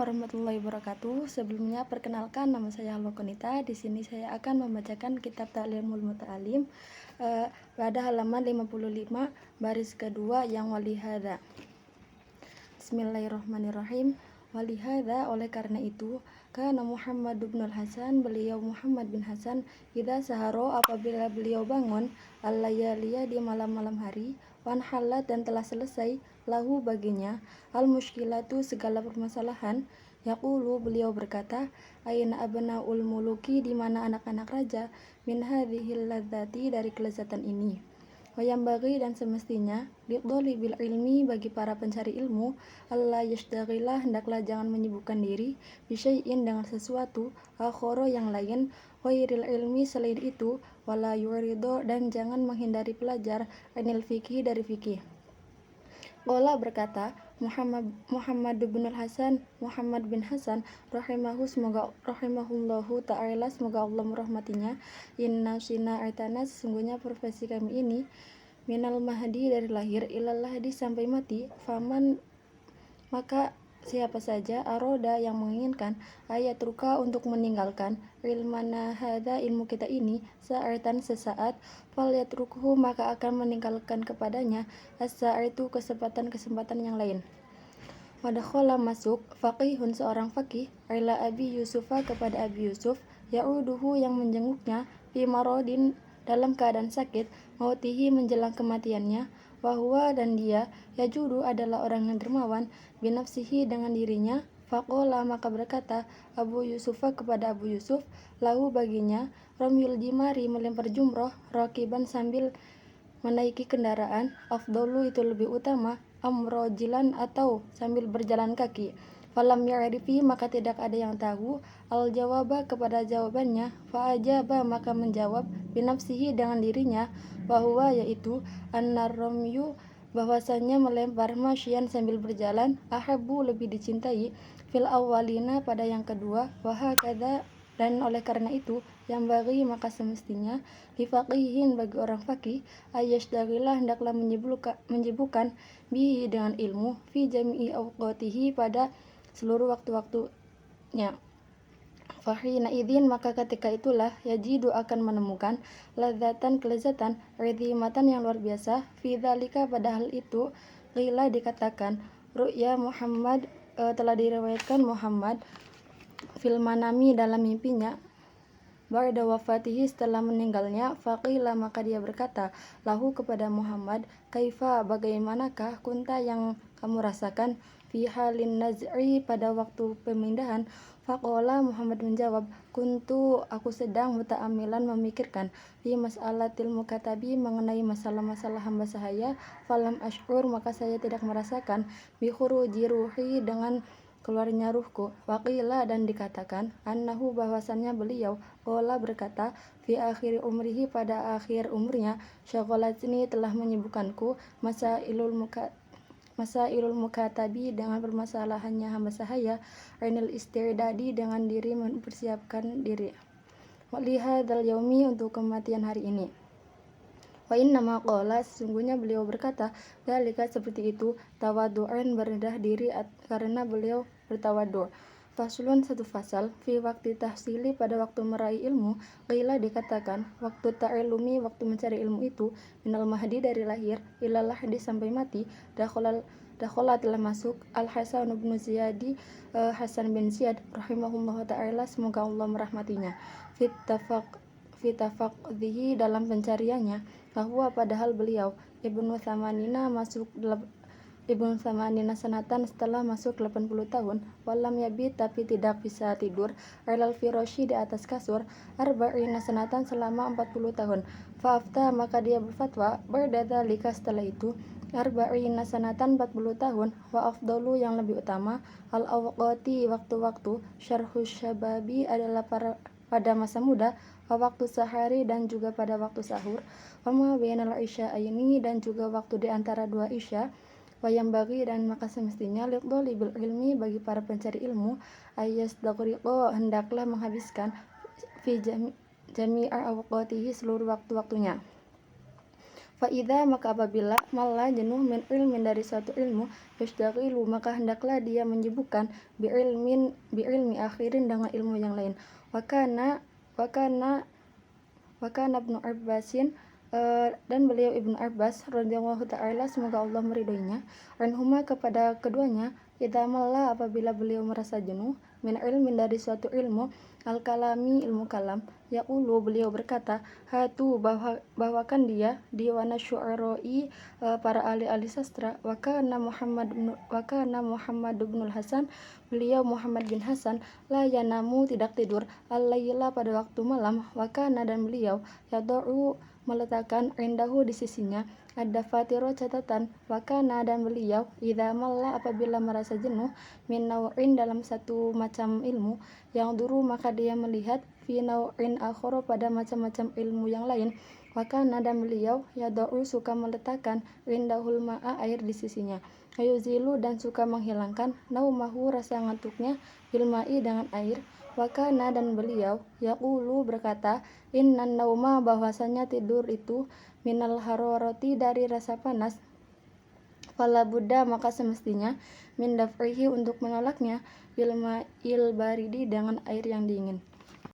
warahmatullahi wabarakatuh. Sebelumnya perkenalkan, nama saya Lokonita. Di sini saya akan membacakan kitab Ta'limul Muta'alim pada halaman 55 baris kedua yang walihada. Bismillahirrahmanirrahim. Walihada, oleh karena itu, kana Muhammad bin Hasan, beliau Muhammad bin Hasan, idza saharo, apabila beliau bangun, al-layaliya, di malam-malam hari, wanhalat, dan telah selesai, lahu, baginya, al-muskilatu, segala permasalahan, yaqulu, beliau berkata, aina abnaul muluki, di mana anak-anak raja, min hadhil ladzati, dari kelezatan ini. Wayambagi, dan semestinya, lidholibil ilmi, bagi para pencari ilmu, alla yashtaghilah, hendaklah jangan menyibukkan diri, bisyai'in, dengan sesuatu, akhoro, yang lain, ghairil ilmi, selain itu, wala yurido, dan jangan menghindari pelajar, anil fikih, dari fikih. Qala, berkata Muhammad bin Hasan rahimahullahu ta'ala, semoga Allah merahmatinya, inna sina artana, sesungguhnya profesi kami ini, minal mahdi, dari lahir, ilal lahdi, sampai mati, faman, maka siapa saja, aroda, yang menginginkan, ayat ruka, untuk meninggalkan, ilmana hada, ilmu kita ini, sa'atan, sesaat, fal yatrukhu, maka akan meninggalkan kepadanya, as-sa'atu, kesempatan yang lain. Wadakhala, masuk, faqihun, seorang faqih, ila Abi Yusufa, kepada Abi Yusuf, ya'uduhu, yang menjenguknya, fi marodin, dalam keadaan sakit, mautihi, menjelang kematiannya, wahwa, dan dia, yajudu, adalah orang yang dermawan, binafsihi, dengan dirinya. Faqala, maka berkata Abu Yusufa kepada Abu Yusuf, lahu, baginya, ramyul jimari, melempar jumroh, rakiban, sambil menaiki kendaraan, afdolu, itu lebih utama, amrojilan, atau sambil berjalan kaki. Falam ya'rifi, maka tidak ada yang tahu, al-jawaba, kepada jawabannya, fa'ajaba, maka menjawab, binafsihi, dengan dirinya, bahwa, yaitu, an-naromyu, bahwasanya melempar, masyian, sambil berjalan, ahabu, lebih dicintai, fil awalina, pada yang kedua, wahakadha, dan oleh karena itu, yang bagi, maka semestinya, lifaqihin, bagi orang faqih, ayashdaghilah, hendaklah menyibukkan bihi, dengan ilmu, fi jami'i awqatihi, pada seluruh waktu-waktunya. Fahina idin, maka ketika itulah, yajidu, akan menemukan, ladzatan, kelezatan, ridhimatan, yang luar biasa, fi dzalika, pada hal itu, qila, dikatakan, ru'ya Muhammad, telah diriwayatkan Muhammad, fil manami, dalam mimpinya, ba'da wafatihi, setelah meninggalnya, faqila, maka dia berkata, lahu, kepada Muhammad, kaifa, bagaimanakah, kunta, yang kamu rasakan, fi halin naz'i, pada waktu pemindahan. Faqala, Muhammad menjawab, kuntu, aku sedang muta'amilan, memikirkan, fi mas'alatil mukatabi, mengenai masalah-masalah hamba sahaya, falam ash'ur, maka saya tidak merasakan, bi khuruji ruhi, dengan keluarnya ruhku. Waqila, dan dikatakan, annahu, bahwasannya beliau, qala, berkata, fi akhir umrihi, pada akhir umurnya, syaghalatni, telah menyibukkanku, masailul mukatabi, dengan permasalahannya hamba sahaya, ainil istirdadi, dengan diri mempersiapkan diri, walihadzal yaumi, untuk kematian hari ini. Wa innama qala, sesungguhnya beliau berkata, dzalika, seperti itu, tawaddu'an, merendah diri, karena beliau bertawaddu'. Faslun, satu fasal, fi waktu tahsili, pada waktu meraih ilmu, qila, dikatakan, waktu ta'ilumi, waktu mencari ilmu itu, minal mahdi, dari lahir, ilal lahdi, sampai mati, dakhala, telah masuk, al-Hasan bin Ziyadi, Hasan bin Ziyad, rahimahullahu ta'ala, semoga Allah merahmatinya, fitafaqdihi, dalam pencariannya, bahwa, padahal beliau, ibnu samanina sanatan, setelah masuk 80 tahun, walam yabit, tapi tidak bisa tidur, alal firoshi, di atas kasur, arba'ina sanatan, selama 40 tahun, fa'afta, maka dia berfatwa, ba'dadzalika, setelah itu, arba'ina sanatan, 40 tahun, wa afdalu, yang lebih utama, al-awqati, waktu-waktu, syarhus syababi, adalah pada masa muda, wa waktu sahari, dan juga pada waktu sahur, wa ma bainal isya'aini, dan juga waktu di antara dua isya, wa yambaghi, dan maka semestinya, lidholibil ilmi, bagi para pencari ilmu, ayasdagriqo, hendaklah menghabiskan, fi jami'a awqatihi, seluruh waktu-waktunya. Fa'idha maka apabila malah jenuh min ilmin dari suatu ilmu, yusdaqilu maka hendaklah dia menyibukkan bi ilmi akhirin dengan ilmu yang lain. Wakana Ibnu Abbasin dan beliau Ibnu Abbas radhiyallahu ta'ala semoga Allah meridhoinya anhuma kepada keduanya, idza malla apabila beliau merasa jenuh min ilmin dari suatu ilmu, al-kalami ilmu kalam, yaqulu beliau berkata, hatu bawakan dia diwana syu'ara'i para ahli-ahli sastra, wa kana Muhammad ibnul Hasan, beliau Muhammad bin Hasan, la yanamu tidak tidur al-laila pada waktu malam, wa kana dan beliau yad'u meletakkan indahu di sisinya ada fatiro catatan, wakana dan beliau idza malla apabila merasa jenuh min nau'in dalam satu macam ilmu, yang duru maka dia melihat fi nau'in akhara pada macam-macam ilmu yang lain, wakana dan beliau yad'u suka meletakkan indahul ma'a air di sisinya, ayuzilu dan suka menghilangkan naumahu rasa ngantuknya bilma'i dengan air. Wakana dan beliau yaqulu berkata, innan nauma bahwasanya tidur itu minal haroroti dari rasa panas, fala buddha maka semestinya min daf'ihi untuk menolaknya bilma'il baridi dengan air yang dingin.